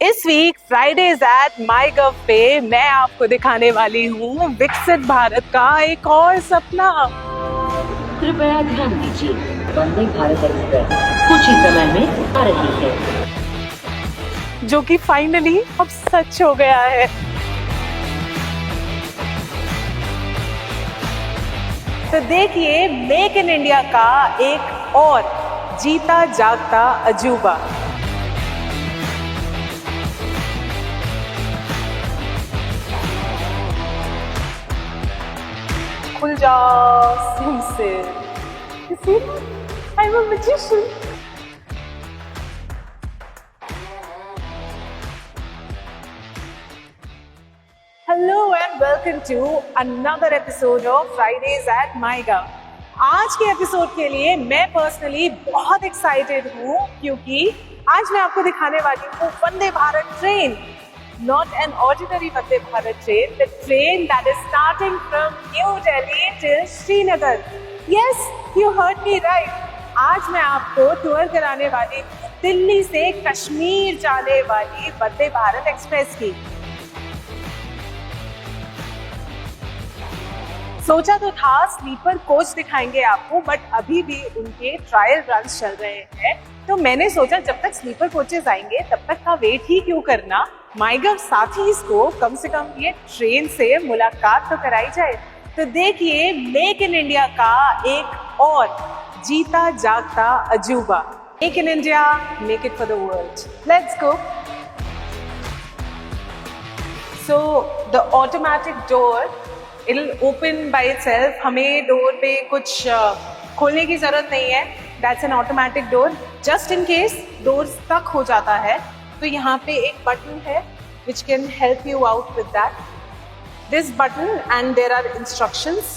इस week Fridays eight MyGov पे मैं आपको दिखाने वाली हूँ विकसित भारत का एक और सपना। कृपया ध्यान दीजिए, वंदे भारत एक्सप्रेस कुछ ही समय में आ रही है, जो कि फाइनली अब सच हो गया है। तो देखिए मेक इन इंडिया का एक और जीता जागता अजूबा। खुल जा सिंह से। I'm a magician. Hello and welcome to another episode of Fridays at MyGov. आज के एपिसोड के लिए मैं पर्सनली बहुत एक्साइटेड हूँ क्योंकि आज मैं आपको दिखाने वाली हूँ Vande Bharat train. Not an ordinary Vande Bharat train, the train that is starting from New Delhi till Srinagar. Yes, you heard me right. आज मैं आपको टूर कराने वाली हूँ दिल्ली से कश्मीर जाने वाली वंदे भारत एक्सप्रेस की। सोचा तो था स्लीपर कोच दिखाएंगे आपको, बट अभी भी उनके ट्रायल रन्स चल रहे हैं, तो मैंने सोचा जब तक स्लीपर कोचेस आएंगे तब तक का वेट ही क्यों करना, माईगव साथीज को कम से कम ये ट्रेन से मुलाकात तो कराई जाए। तो देखिए मेक इन इंडिया का एक और जीता जागता अजूबा। Make in India, make it for the world. Let's go. So the automatic door, it'll open by itself. हमें डोर पे कुछ खोलने की जरूरत नहीं है। That's an automatic door. Just in case door stuck हो जाता है तो यहाँ पे एक बटन है which can help you out with that. This button and there are instructions.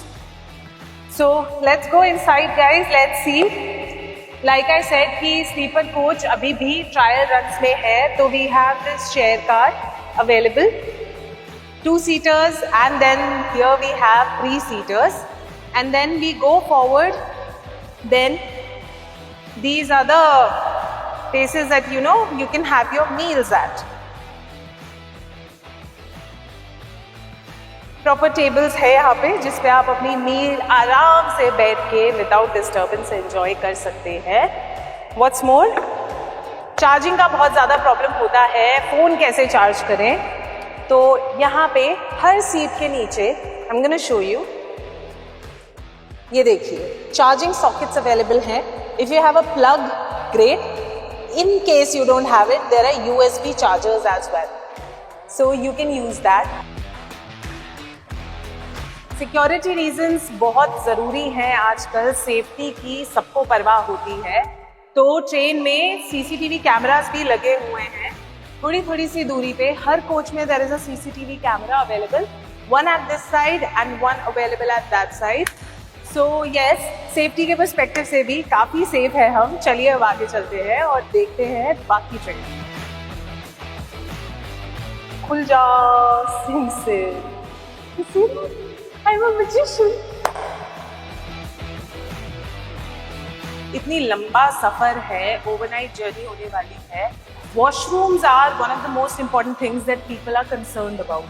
So let's go inside guys. Let's see. Like I said कि sleeper coach अभी भी trial runs में है, तो we have this chair car available. 2-seaters and then here we have 3-seaters, and then we go forward. Then these are the places that you can have your meals at. Proper tables है यहाँ पे जिस पे आप अपनी मील आराम से बैठ के विदाउट डिस्टर्बेंस एंजॉय कर सकते हैं। What's more, चार्जिंग का बहुत ज़्यादा प्रॉब्लम होता है, फ़ोन कैसे चार्ज करें, तो यहाँ पे हर सीट के नीचे I'm gonna show you, ये देखिए चार्जिंग सॉकेट्स अवेलेबल हैं। If you have a plug, great. In case you don't have it, there are USB chargers as well, so you can use that. Security reasons बहुत ज़रूरी हैं आजकल, safety की सबको परवाह होती है, तो ट्रेन में CCTV कैमरास भी लगे हुए हैं। थोड़ी सी दूरी पे हर कोच में there is a CCTV camera available, one at this side and one available at that side. So yes, safety के पर्सपेक्टिव से भी काफी सेफ है हम। चलिए अब आगे चलते हैं और देखते हैं बाकी ट्रेन। खुल जा सिंह से। I'm a magician. इतनी लंबा सफर है, ओवरनाइट जर्नी होने वाली है। Washrooms are one of the most important things that people are concerned about.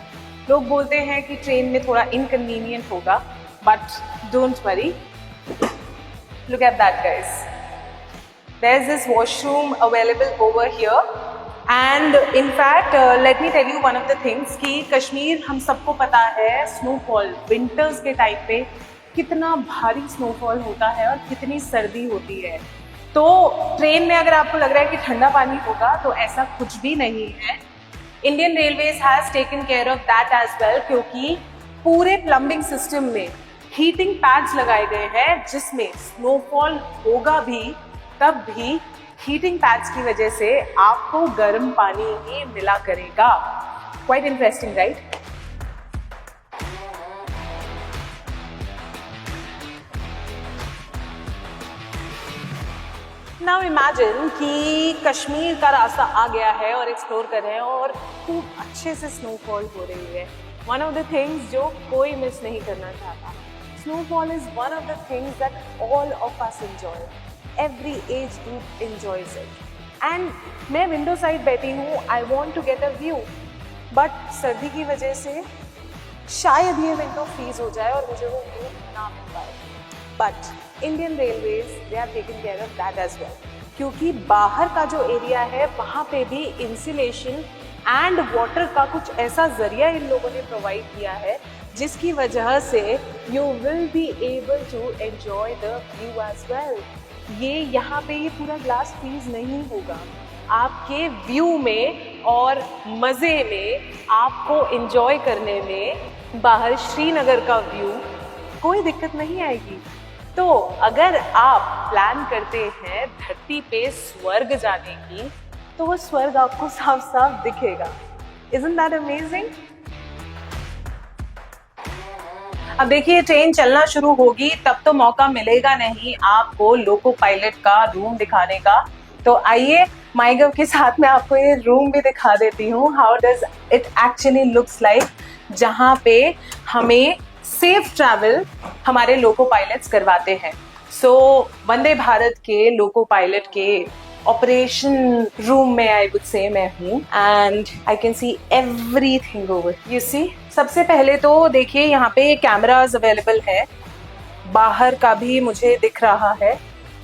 लोग बोलते हैं कि ट्रेन में थोड़ा inconvenient होगा, but don't worry. Look at that guys. There's this washroom available over here. And in fact, let me tell you one of the things कि कश्मीर हम सबको पता है snowfall, winters के टाइम पे कितना भारी snowfall होता है और कितनी सर्दी होती है। तो ट्रेन में अगर आपको लग रहा है कि ठंडा पानी होगा, तो ऐसा कुछ भी नहीं है। Indian railways has taken care of that as well, क्योंकि पूरे प्लम्बिंग सिस्टम में हीटिंग पैड्स लगाए गए हैं, जिसमें स्नोफॉल होगा भी तब भी हीटिंग पैड्स की वजह से आपको गर्म पानी ही मिला करेगा। Quite interesting right? Now imagine कि कश्मीर का रास्ता आ गया है और एक्सप्लोर कर रहे हैं और खूब अच्छे से स्नोफॉल हो रही है। वन ऑफ द थिंग्स जो कोई मिस नहीं करना चाहता। Snowfall is one of the things that all of us enjoy, every age group enjoys it. And मैं विंडो साइड बैठी हूँ, I want to get a view, but सर्दी की वजह से शायद ये विंडो फ्रीज हो जाए और मुझे वो व्यू ना मिल पाए. But Indian railways they are taken care of that as well, क्योंकि बाहर का जो एरिया है वहाँ पे भी इंसुलेशन एंड वाटर का कुछ ऐसा जरिया इन लोगों ने प्रोवाइड किया है जिसकी वजह से you will be able to enjoy the view as well. ये यहाँ पे ये पूरा ग्लास फ्रीज नहीं होगा, आपके व्यू में और मज़े में, आपको एंजॉय करने में बाहर श्रीनगर का व्यू कोई दिक्कत नहीं आएगी. तो अगर आप प्लान करते हैं धरती पे स्वर्ग जाने की, तो वो स्वर्ग आपको साफ साफ दिखेगा. Isn't that amazing? अब देखिए ट्रेन चलना शुरू होगी तब तो मौका मिलेगा नहीं आपको लोको पायलट का रूम दिखाने का. तो आइए माईगव के साथ मैं आपको ये रूम भी दिखा देती हूँ. How does it actually looks like, जहाँ पे हमें सेफ ट्रैवल हमारे लोको पायलट्स करवाते हैं. सो वंदे भारत के लोको पायलट के ऑपरेशन रूम में आई वुड से मैं हूँ and I can see everything over. You see, सबसे पहले तो देखिए यहाँ पे कैमराज अवेलेबल है, बाहर का भी मुझे दिख रहा है,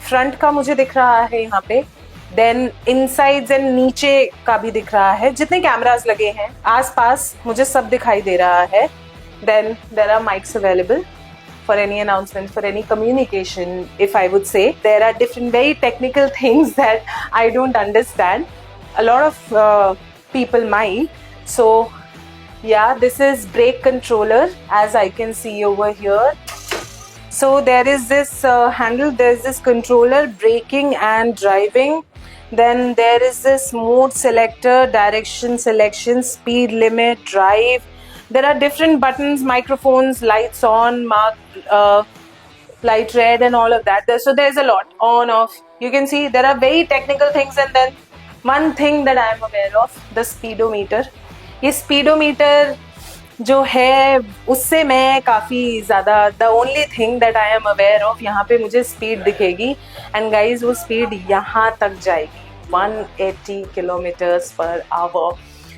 फ्रंट का मुझे दिख रहा है यहाँ पे, देन इनसाइड्स एंड नीचे का भी दिख रहा है. जितने कैमराज लगे हैं आसपास मुझे सब दिखाई दे रहा है. Then there are mics available for any announcement, for any communication, if I would say. There are different very technical things that I don't understand. A lot of people might. So yeah, this is brake controller as I can see over here. So there is this handle, there is this controller, braking and driving. Then there is this mode selector, direction selection, speed limit, drive. There are different buttons, microphones, lights on, light red and all of that. So there's a lot on, off. You can see there are very technical things, and then one thing that I am aware of, the speedometer. ये speedometer जो है उससे मैं काफ़ी ज़्यादा the only thing that I am aware of, यहाँ पे मुझे speed दिखेगी and guys वो speed यहाँ तक जाएगी 180 kilometers per hour.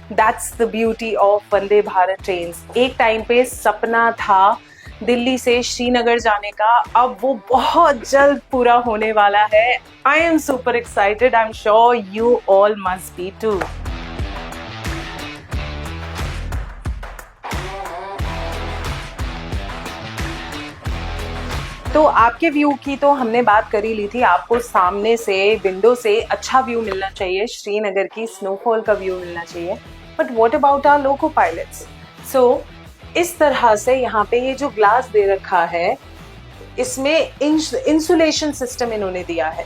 That's the beauty of Vande Bharat trains. एक टाइम पे सपना था दिल्ली से श्रीनगर जाने का, अब वो बहुत जल्द पूरा होने वाला है. I am super excited. I'm sure you all must be too. तो आपके व्यू की तो हमने बात कर ही ली थी. आपको सामने से विंडो से अच्छा व्यू मिलना चाहिए, श्रीनगर की स्नोफॉल का व्यू मिलना चाहिए. But what about our loco pilots? So इस तरह से यहाँ पे ये जो ग्लास दे रखा है इसमें इंसुलेशन सिस्टम इन्होंने दिया है,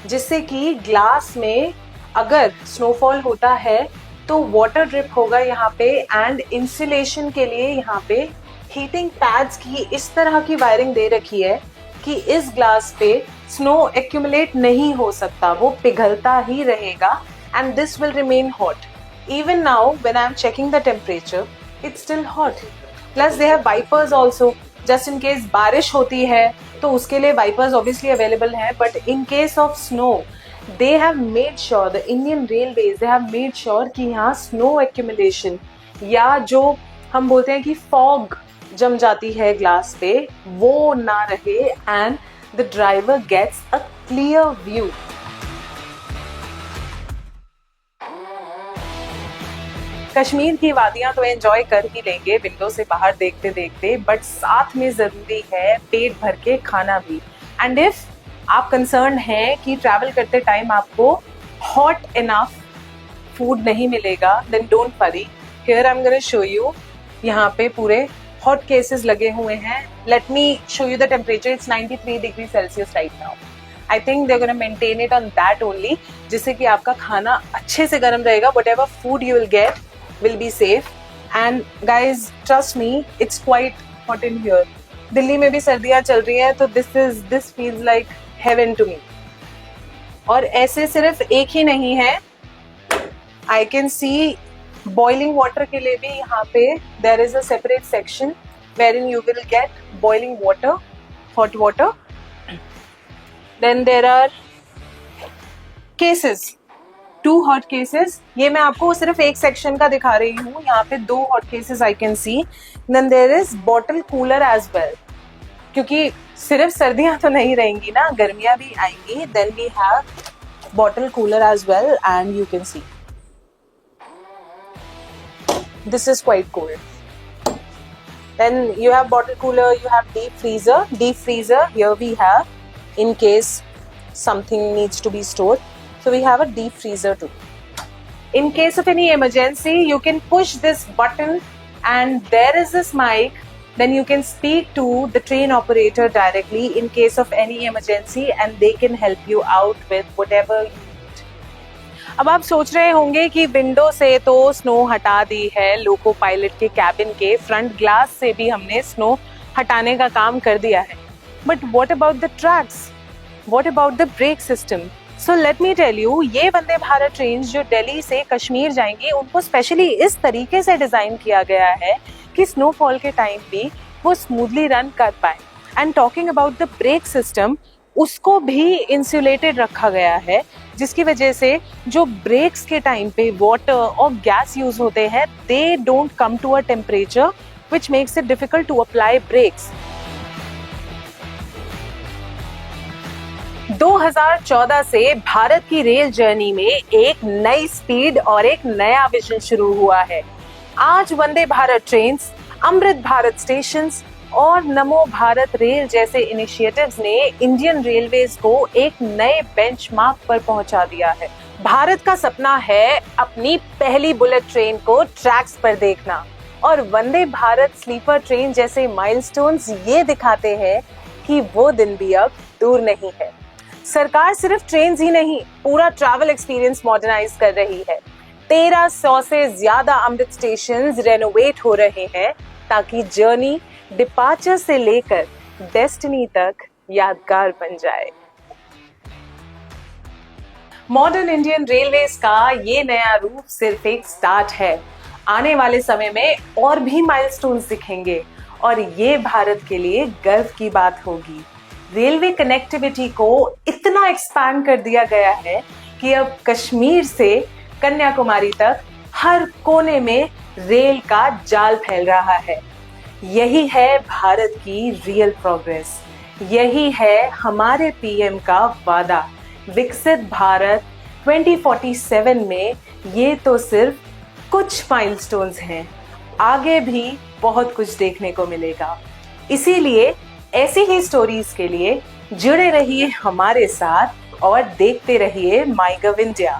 जिससे कि ग्लास में अगर स्नोफॉल होता है तो वाटर ड्रिप होगा यहाँ पे, एंड इंसुलेशन के लिए यहाँ पे हीटिंग पैड्स की इस तरह की वायरिंग दे रखी है कि इस ग्लास पे स्नो एक्यूमुलेट नहीं हो सकता, वो पिघलता ही रहेगा and this will remain hot. Even now when I am checking the temperature it's still hot. Plus they have wipers also, just in case बारिश होती है तो उसके लिए वाइपर्स ऑब्वियसली अवेलेबल है. But in case of snow they have made sure, the Indian Railways, they have made sure कि यहाँ snow accumulation या जो हम बोलते हैं कि fog जम जाती है ग्लास पे वो ना रहे, and the driver gets a clear view. Kashmir की वादियां तो एंजॉय कर ही लेंगे विंडो से बाहर देखते देखते, बट साथ में जरूरी है पेट भर के खाना भी. एंड इफ आप कंसर्न हैं कि ट्रैवल करते टाइम आपको हॉट इनफ फूड नहीं मिलेगा, then don't worry. Here I am gonna show you, यहाँ पे पूरे हॉट केसेस लगे हुए हैं. Let me show you the temperature. It's 93 degree Celsius right now. I think they are gonna maintain it on that only, जिससे कि आपका खाना अच्छे से गर्म रहेगा. Whatever food you will get will be safe. And guys, trust me, it's quite hot in here. Delhi में भी सर्दियाँ चल रही हैं, तो this feels like heaven to me. और ऐसे सिर्फ एक ही नहीं है, I can see boiling water के लिए भी यहाँ पे there is a separate section wherein you will get boiling water, hot water. Then there are cases 2 hot cases. ये मैं आपको सिर्फ एक सेक्शन का दिखा रही हूँ. यहाँ पे 2 hot cases I can see. Then there is bottle cooler as well. क्योंकि सिर्फ सर्दियाँ तो नहीं रहेंगी ना, गर्मियाँ भी आएंगी. Then we have bottle cooler as well, and you can see this is quite cold. Then you have bottle cooler, you have deep freezer. Deep freezer here we have in case something needs to be stored. So we have a deep freezer too. In case of any emergency, you can push this button and there is this mic. Then you can speak to the train operator directly in case of any emergency and they can help you out with whatever you need. अब आप सोच रहे होंगे कि window से तो snow हटा दी है, लोको पायलट के कैबिन के फ्रंट ग्लास से भी हमने स्नो हटाने का काम कर दिया है. But what about the tracks? What about the brake system? So let me tell you, ये वंदे भारत ट्रेन जो दिल्ली से कश्मीर जाएंगी उनको स्पेशली इस तरीके से डिजाइन किया गया है कि स्नोफॉल के टाइम भी वो स्मूथली रन कर पाए. And talking about the brake system, उसको भी इंसुलेटेड रखा गया है, जिसकी वजह से जो ब्रेक्स के टाइम पे वाटर और गैस यूज होते हैं, they don't come to a temperature which makes it difficult to apply brakes. 2014 से भारत की रेल जर्नी में एक नई स्पीड और एक नया विजन शुरू हुआ है. आज वंदे भारत ट्रेन्स, अमृत भारत स्टेशंस और नमो भारत रेल जैसे इनिशिएटिव्स ने इंडियन रेलवेज को एक नए बेंचमार्क पर पहुंचा दिया है. भारत का सपना है अपनी पहली बुलेट ट्रेन को ट्रैक्स पर देखना, और वंदे भारत स्लीपर ट्रेन जैसे माइलस्टोन्स ये दिखाते हैं कि वो दिन भी अब दूर नहीं है. सरकार सिर्फ ट्रेन ही नहीं, पूरा ट्रैवल एक्सपीरियंस मॉडर्नाइज कर रही है. 1300 से ज्यादा अमृत स्टेशंस रेनोवेट हो रहे हैं ताकि जर्नी डिपार्चर से लेकर डेस्टिनी तक यादगार बन जाए. मॉडर्न इंडियन रेलवेज का ये नया रूप सिर्फ एक स्टार्ट है. आने वाले समय में और भी माइलस्टोन्स दिखेंगे और ये भारत के लिए गर्व की बात होगी. रेलवे कनेक्टिविटी को इतना एक्सपैंड कर दिया गया है कि अब कश्मीर से कन्याकुमारी तक हर कोने में रेल का जाल फैल रहा है. यही है भारत की रियल प्रोग्रेस. यही है हमारे पीएम का वादा. विकसित भारत 2047 में ये तो सिर्फ कुछ माइलस्टोन्स हैं. आगे भी बहुत कुछ देखने को मिलेगा. इसीलिए ऐसी ही स्टोरीज के लिए जुड़े रहिए हमारे साथ और देखते रहिए माईगव इंडिया.